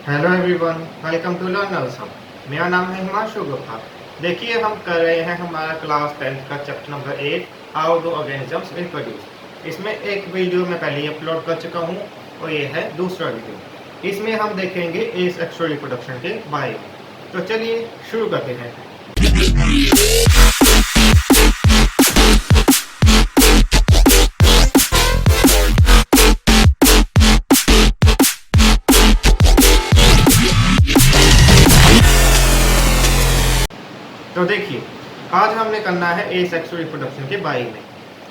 Hello everyone, welcome to learners हम। मेरा नाम है हिमांशु गुप्ता। देखिए, हम कर रहे हैं हमारा क्लास 10 का chapter number 8, how do organisms reproduce. इसमें एक वीडियो मैं पहले ही अपलोड कर चुका हूँ और ये है दूसरा वीडियो। इसमें हम देखेंगे एसेक्सुअल रिप्रोडक्शन के बारे में। तो चलिए शुरू करते हैं। तो देखिए, आज हमने करना है एसेक्सुअल रिप्रोडक्शन के बारे में।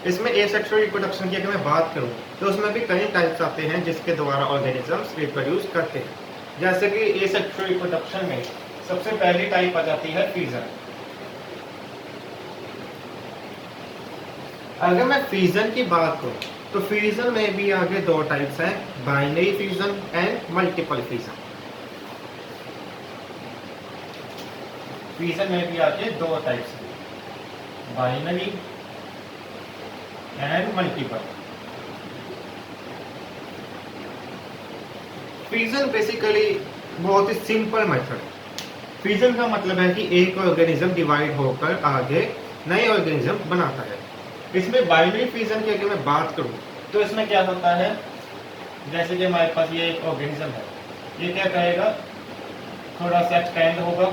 इसमें एसेक्सुअल रिप्रोडक्शन की अगर मैं बात करूं तो उसमें भी कई टाइप्स आते हैं जिसके द्वारा ऑर्गेनिजम्स रिप्रोड्यूस करते हैं। जैसे कि एसेक्सुअल रिप्रोडक्शन में सबसे पहली टाइप आ जाती है फ्यूजन। अगर मैं फ्यूजन की बात करूं तो फ्यूजन में भी आगे दो टाइप्स हैं, binary fusion and multiple fusion. Fusion में भी आगे दो टाइप्स हैं, binary and multiple. Fusion basically बहुत ही सिंपल मेथड है। फ्यूजन का मतलब है कि एक ऑर्गेनिज्म डिवाइड होकर आगे नए ऑर्गेनिज्म बनाता है। इसमें बाइनरी फ्यूजन की अगर मैं बात करूं तो इसमें क्या होता है, जैसे कि हमारे पास ये एक ऑर्गेनिज्म है, ये क्या करेगा, थोड़ा सा एक्सटेंड होगा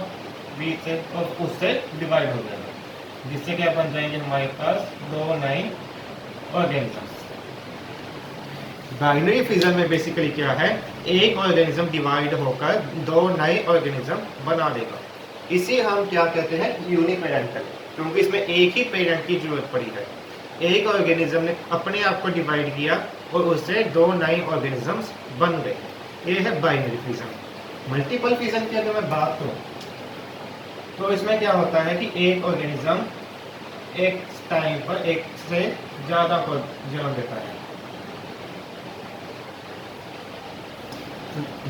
बीच से और उससे डिवाइड हो जाएगा, जिससे क्या बन जाएंगे हमारे पास दो नए ऑर्गेनिजम्स। बाइनरी फ्यूजन में बेसिकली क्या है, एक ऑर्गेनिज्म डिवाइड होकर दो नए ऑर्गेनिज्म बना देगा। इसे हम क्या कहते हैं, यूनिपेरेंटल, क्योंकि इसमें एक ही पेरेंट की जरूरत पड़ी है। एक ऑर्गेनिज्म ने अपने आप को डिवाइड किया और उससे दो नए ऑर्गेनिजम्स बन गए। ये है बाइनरी फ्यूजन। मल्टीपल फ्यूजन की अगर मैं बात करूं तो इसमें क्या होता है कि एक ऑर्गेनिज्म एक टाइम पर एक से ज्यादा को जन्म देता है।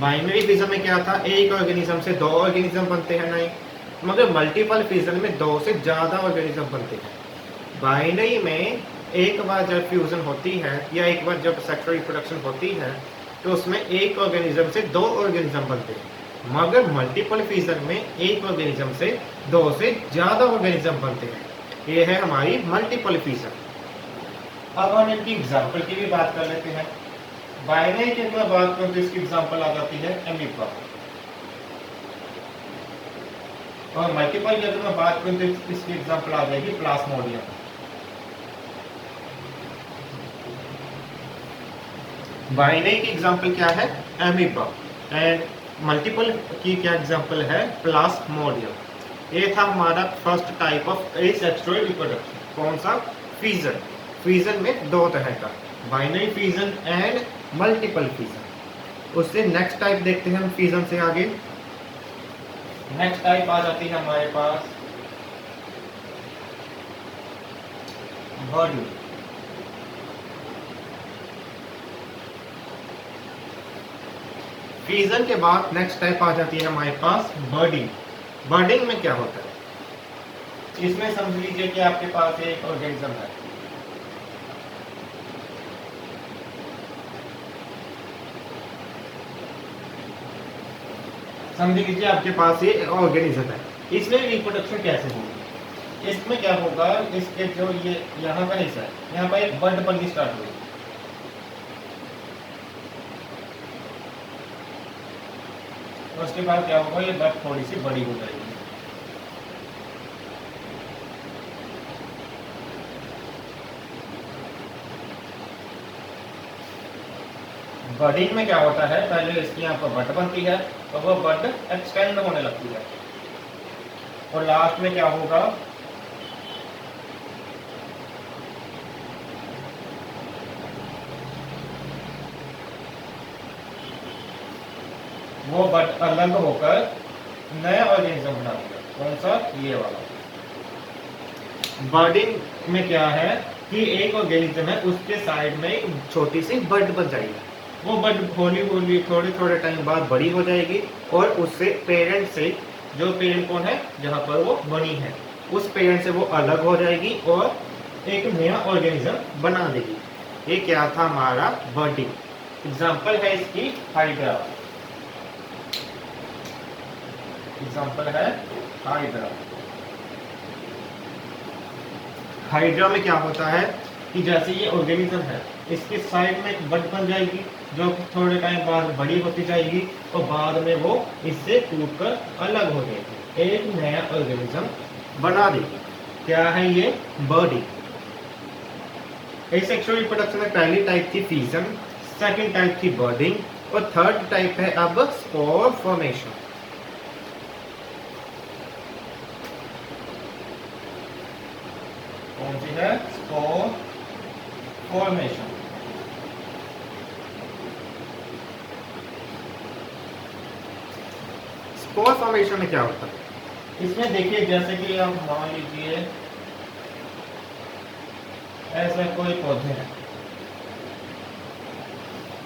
बाइनरी फ्यूजन में क्या था, एक ऑर्गेनिज्म से दो ऑर्गेनिज्म बनते हैं नए, मगर मल्टीपल फ्यूजन में दो से ज्यादा ऑर्गेनिज्म बनते हैं। बाइनरी में एक बार जब फ्यूजन होती है या एक बार जब सेक्सुअल रिप्रोडक्शन होती है तो उसमें एक ऑर्गेनिज्म से दो ऑर्गेनिज्म बनते हैं, मगर मल्टीपल फ्यूजन में एक ऑर्गेनिज्म से दो से ज्यादा ऑर्गेनिज्म बनते हैं। ये है हमारी मल्टीपल फ्यूजन। अब हम इनकी एग्जांपल की भी बात कर लेते हैं। बाइनरी की अगर बात करूं तो इसकी एग्जांपल आ जाती है एमीबा, और मल्टीपल की अगर मैं बात करूं तो इसकी एग्जांपल आ जाएगी प्लाज्मोडियम। बाइनरी की एग्जांपल क्या है, एमीबा, एंड मल्टीपल की क्या एग्जांपल है, प्लाज्मोडियम। ये था हमारा first type of asexual reproduction. कौन सा, फ्यूजन। फ्यूजन में दो तरह का, binary fusion and multiple fusion. उससे नेक्स्ट टाइप देखते हैं हम फ्यूजन से आगे। नेक्स्ट टाइप आ जाती है हमारे पास बर्डिंग। फ्यूजन के बाद नेक्स्ट टाइप आ जाती है हमारे पास बर्डिंग। बर्डिंग में क्या होता है, इसमें समझ लीजिए कि आपके पास एक ऑर्गेनिज्म है, समझ लीजिए आपके पास ये ऑर्गेनिज्म है। इसमें रिप्रोडक्शन कैसे होगी, इसमें क्या होगा, इसके जो ये यहाँ का हिस्सा है, यहाँ पर एक बड बननी स्टार्ट हुई, और उसके बाद क्या होगा, ये बड थोड़ी सी बड़ी हो जाएगी। बडिंग में क्या होता है, पहले इसकी यहाँ पर बड बनती है तो वो बड एक्सटेंड होने लगती है, और लास्ट में क्या होगा, वो बड अलग होकर नया ऑर्गेनिज्म बना देगा। कौन सा, ये वाला। बर्डिंग में क्या है कि एक ऑर्गेनिज्म है, उसके साइड में एक छोटी सी बड बन जाएगी। वो बड हौली हौली थोड़े थोड़े टाइम बाद बड़ी हो जाएगी और उससे पेरेंट से, जो पेरेंट कौन है जहाँ पर वो बनी है, उस पेरेंट से वो अलग हो जाएगी और एक नया ऑर्गेनिज्म बना देगी। ये क्या था हमारा बर्डिंग। एग्जाम्पल है इसकी हाइड्रा। एग्जांपल है हाइड्रा। हाइड्रा में क्या होता है कि जैसे ये ऑर्गेनिज्म है, इसके साइड में एक बड बन जाएगी जो थोड़े टाइम बाद बड़ी होती जाएगी और बाद में वो इससे टूटकर अलग हो जाएगी, एक नया ऑर्गेनिज्म बना देगी। क्या है ये? बर्डिंग। एसेक्सुअल रिप्रोडक्शन में पहली टाइप थी फ्यूजन, सेकंड टाइप थी बर्डिंग और थर्ड टाइप है अब स्पोर फॉर्मेशन। कौन सी है? Spore formation. स्पोर फॉर्मेशन में क्या होता है? इसमें देखिए जैसे कि आप मान लीजिए ऐसे कोई पौधे हैं,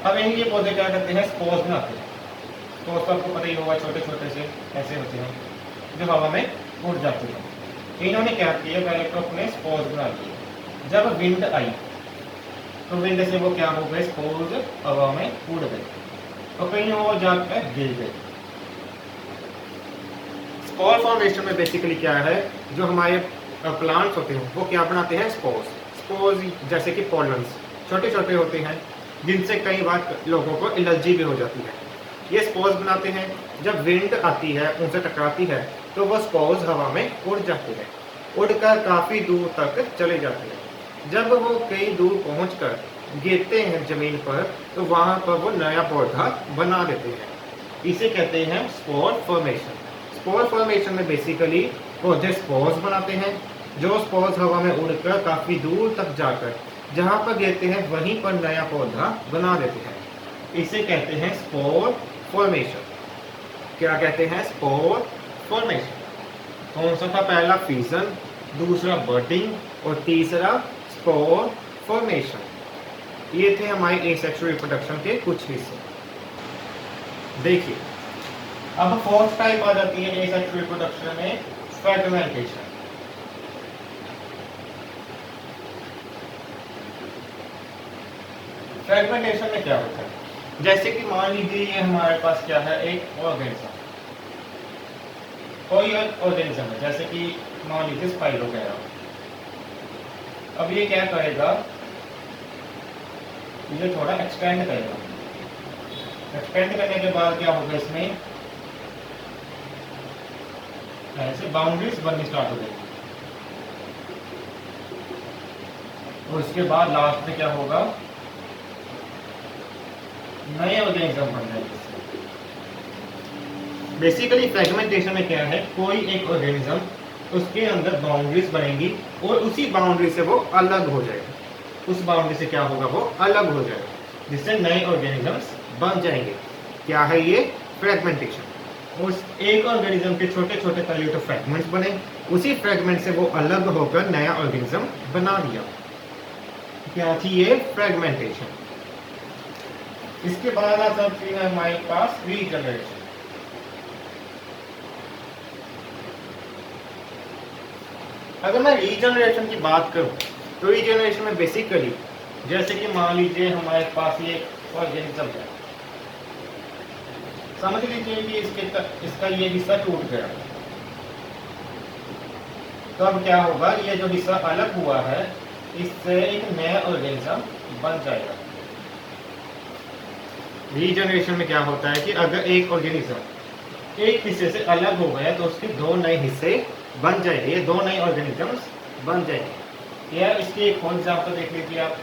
अब ये पौधे क्या करते हैं? स्पोर्स बनाते हैं। स्पोर्स तो आपको पता ही होगा, छोटे छोटे से ऐसे होते हैं जो हवा में उड़ जाते हैं। इन्होंने क्या किया, पहले तो अपने स्पोर्स बना लिए। जब विंड आई तो विंड से वो क्या हो गए? स्पोर्स हवा में उड़ गए और कहीं वो जाकर गिर गए। स्पोर फॉर्मेशन में बेसिकली क्या है, जो हमारे प्लांट्स होते हैं वो क्या बनाते हैं? स्पोर्स। स्पोर्स जैसे कि पॉलन्स छोटे छोटे होते हैं जिनसे कई बार लोगों को एलर्जी भी हो जाती है। ये स्पोर्स बनाते हैं, जब विंड आती है उनसे टकराती है तो वो स्पोर्स हवा में उड़ जाते हैं, उड़कर काफ़ी दूर तक चले जाते हैं। जब वो कई दूर पहुंचकर गिरते हैं जमीन पर तो वहाँ पर वो नया पौधा बना देते हैं। इसे कहते हैं स्पोर फॉर्मेशन। स्पोर फॉर्मेशन में बेसिकली पौधे स्पोर्स बनाते हैं, जो स्पोर्स हवा में उड़कर काफ़ी दूर तक जाकर जहाँ पर गिरते हैं वहीं पर नया पौधा बना देते हैं। इसे कहते हैं स्पोर फॉर्मेशन। क्या कहते हैं? Spore formation. कौन सा था? पहला फ्यूजन, दूसरा बर्डिंग और तीसरा स्पोर फॉर्मेशन। ये थे हमारे एसेक्सुअल रिप्रोडक्शन के कुछ हिस्से। देखिए अब फोर्थ टाइप आ जाती है एसेक्सुअल रिप्रोडक्शन में, फ्रेगमेंटेशन। फ्रेगमेंटेशन में क्या होता है? जैसे कि मान लीजिए ये हमारे पास क्या है? एक ऑर्गेनिज्म, कोई ऑर्गेनिज्म है, जैसे कि मान लीजिए स्पाइरोगैरा। अब ये क्या करेगा? ये थोड़ा एक्सपेंड करेगा। एक्सपेंड करने के बाद क्या होगा? इसमें ऐसे बाउंड्रीज बननी स्टार्ट हो जाएगी और उसके बाद लास्ट में क्या होगा? नए ऑर्गेनिज्म बन जाएंगे। बेसिकली फ्रेगमेंटेशन में क्या है? कोई एक ऑर्गेनिज्म, उसके अंदर बाउंड्रीज बनेंगी और उसी बाउंड्री से वो अलग हो जाएगा। उस बाउंड्री से क्या होगा? वो अलग हो जाएगा, जिससे नए ऑर्गेनिजम्स बन जाएंगे। क्या है ये? फ्रेगमेंटेशन। उस एक ऑर्गेनिज्म के छोटे छोटे पहले फ्रेगमेंट्स बने, उसी फ्रेगमेंट से वो अलग होकर नया ऑर्गेनिज्म बना दिया। क्या थी ये? फ्रेगमेंटेशन। इसके बाद आ सकती है हमारे पास रीजनरेशन। अगर मैं रीजनरेशन की बात करूं तो रीजनरेशन में बेसिकली जैसे कि मान लीजिए हमारे पास ये ऑर्गेनिज्म है, समझ लीजिए कि इसका ये हिस्सा टूट गया, तो अब क्या होगा? ये जो हिस्सा अलग हुआ है इससे एक नया ऑर्गेनिज्म बन जाएगा। रीजनरेशन में क्या होता है कि अगर एक ऑर्गेनिज्म एक हिस्से से अलग हो गया तो उसके दो नए हिस्से बन जाएंगे, ये दो नए ऑर्गेनिजम्स बन जाएंगे। या इसकी एक और एग्जाम्पल देख लीजिए आप,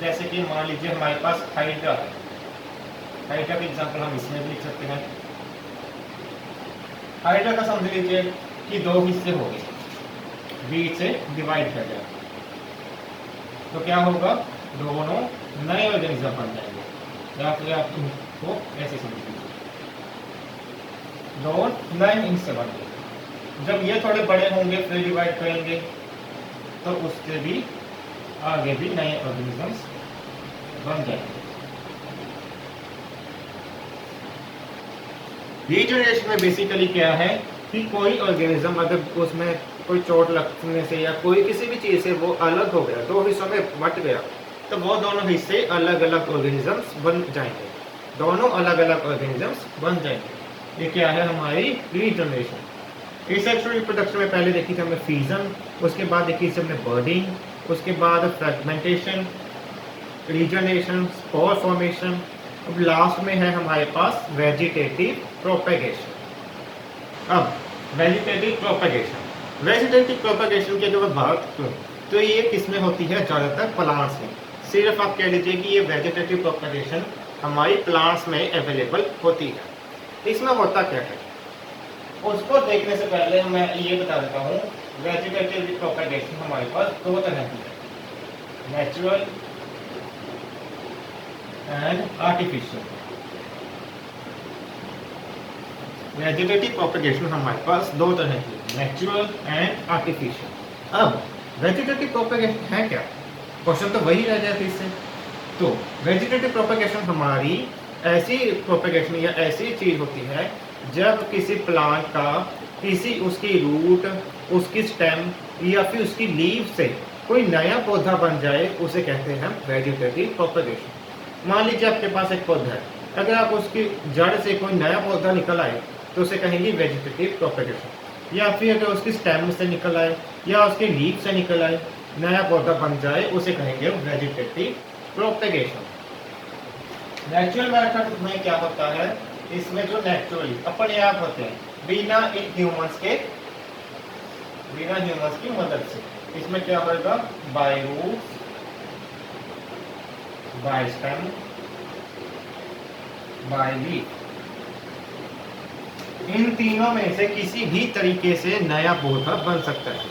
जैसे कि मान लीजिए हमारे पास हाइड्रा है। हाइड्रा का एग्जाम्पल हम इसमें भी लिख सकते हैं। हाइड्रा का समझ लीजिए कि दो हिस्से हो गए, बीच से डिवाइड कर दिया, तो क्या होगा? दोनों नए ऑर्गेनिज्म बन जाएंगे। या फिर आप इनको ऐसे समझ लीजिए, दो नए हिस्से बन गए। जब ये थोड़े बड़े होंगे फिर डिवाइड करेंगे तो उससे भी आगे भी नए ऑर्गेनिजम्स बन जाएंगे। रीजनरेशन में बेसिकली क्या है कि कोई ऑर्गेनिज्म अगर उसमें कोई चोट लगने से या कोई किसी भी चीज से वो अलग हो गया, दो हिस्सों में बट गया, तो वो दोनों हिस्से अलग अलग ऑर्गेनिजम्स बन जाएंगे। दोनों अलग अलग ऑर्गेनिजम्स बन जाएंगे। ये क्या है हमारी रीजनरेशन। इस सेक्सुअल रिप्रोडक्शन में पहले देखी थी हमने फीजन, उसके बाद देखी थी हमने बर्डिंग, उसके बाद फ्रेगमेंटेशन, रीजनरेशन, स्पोर फॉर्मेशन, अब लास्ट में है हमारे पास वेजिटेटिव प्रोपेगेशन। अब वेजिटेटिव प्रोपेगेशन की अगर मैं बात करूँ तो ये किसमें होती है, ज़्यादातर प्लांट्स में। सिर्फ आप कह लीजिए कि ये वेजिटेटिव प्रोपेगेशन हमारी प्लांट्स में अवेलेबल होती है। इसमें होता क्या है उसको देखने से पहले मैं ये बता देता हूँ। वेजिटेटिव प्रोपेगेशन हमारे पास दो तरह की है, natural and artificial. Vegetative propagation हमारे पास दो तरह की, नेचुरल एंड आर्टिफिशियल। अब वेजिटेटिव प्रोपेगेशन है क्या, क्वेश्चन तो वही रह जाता है इससे। तो वेजिटेटिव प्रोपेगेशन हमारी ऐसी प्रोपेगेशन या ऐसी चीज होती है जब किसी प्लांट का किसी उसकी रूट, उसकी स्टेम या फिर उसकी लीव से कोई नया पौधा बन जाए, उसे कहते हैं वेजिटेटिव प्रोपेगेशन। मान लीजिए आपके पास एक पौधा है, अगर आप उसकी जड़ से कोई नया पौधा निकल आए तो उसे कहेंगे वेजिटेटिव प्रोपेगेशन। या फिर अगर उसकी स्टेम से निकल आए या उसके लीफ से निकल आए नया पौधा बन जाए, उसे कहेंगे वेजिटेटिव प्रोपेगेशन। नेचुरल मेथड में क्या होता है, इसमें जो नेचुरली अपने आप होते हैं बिना ह्यूमंस की मदद से, इसमें क्या होगा, by roots, by stem, by leaf. इन तीनों में से किसी भी तरीके से नया पौधा बन सकता है।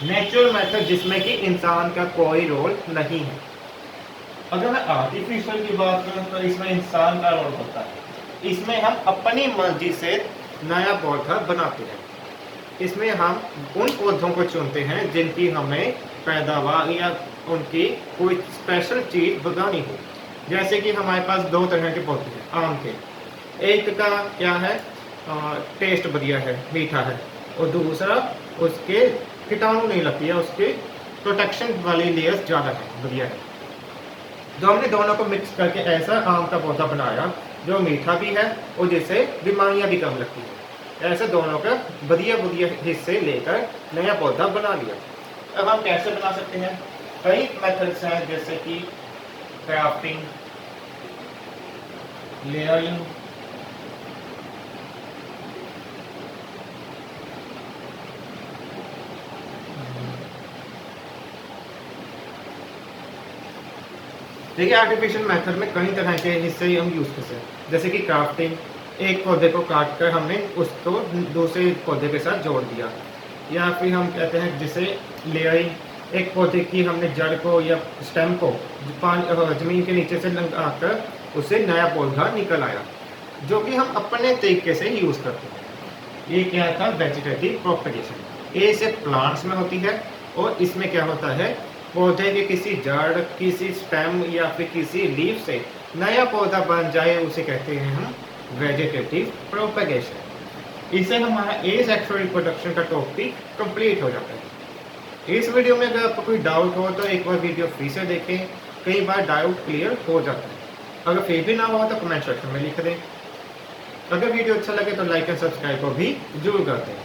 नेचुरल मेथड जिसमें कि इंसान का कोई रोल नहीं है। अगर मैं आर्टिफिशियल की बात करूं तो इसमें इंसान का रोल होता है। इसमें हम अपनी मर्जी से नया पौधा बनाते हैं। इसमें हम उन पौधों को चुनते हैं जिनकी हमें पैदावार या उनकी कोई स्पेशल चीज बनानी हो। जैसे कि हमारे पास दो तरह के पौधे हैं आम के, एक का क्या है टेस्ट बढ़िया है, मीठा है, और दूसरा उसके कीटाणु नहीं लगती है, उसके प्रोटेक्शन वाली लेयर्स ज़्यादा है, बढ़िया है। तो हमने दोनों को मिक्स करके ऐसा आम का पौधा बनाया जो मीठा भी है और जिससे बीमारियां भी कम लगती है। ऐसे दोनों का बढ़िया हिस्से लेकर नया पौधा बना लिया। अब हम कैसे बना सकते हैं, कई मेथड्स हैं जैसे कि क्राफ्टिंग, लेयरिंग, देखिए आर्टिफिशियल मेथड में कई तरह के हिस्से हम यूज़ कर सकते हैं। जैसे कि क्राफ्टिंग, एक पौधे को काट कर हमने उसको दूसरे पौधे के साथ जोड़ दिया, या फिर हम कहते हैं जिसे लेयरिंग, एक पौधे की हमने जड़ को या स्टेम को जमीन के नीचे से लगाकर उससे नया पौधा निकल आया, जो कि हम अपने तरीके से यूज़ करते हैं। ये क्या था, वेजिटेटिव प्रोपेगेशन। ये सिर्फ प्लांट्स में होती है और इसमें क्या होता है, पौधे के किसी जड़, किसी स्टेम या फिर किसी लीफ से नया पौधा बन जाए, उसे कहते हैं हम वेजिटेटिव प्रोपेगेशन। इससे हमारा एसेक्सुअल रिप्रोडक्शन का टॉपिक कंप्लीट हो जाता है। इस वीडियो में अगर आपको कोई डाउट हो तो एक बार वीडियो फिर से देखें, कई बार डाउट क्लियर हो जाता है। अगर फिर भी ना हो तो कमेंट सेक्शन में लिख दें। अगर वीडियो अच्छा लगे तो लाइक एंड सब्सक्राइब को भी जरूर कर दें।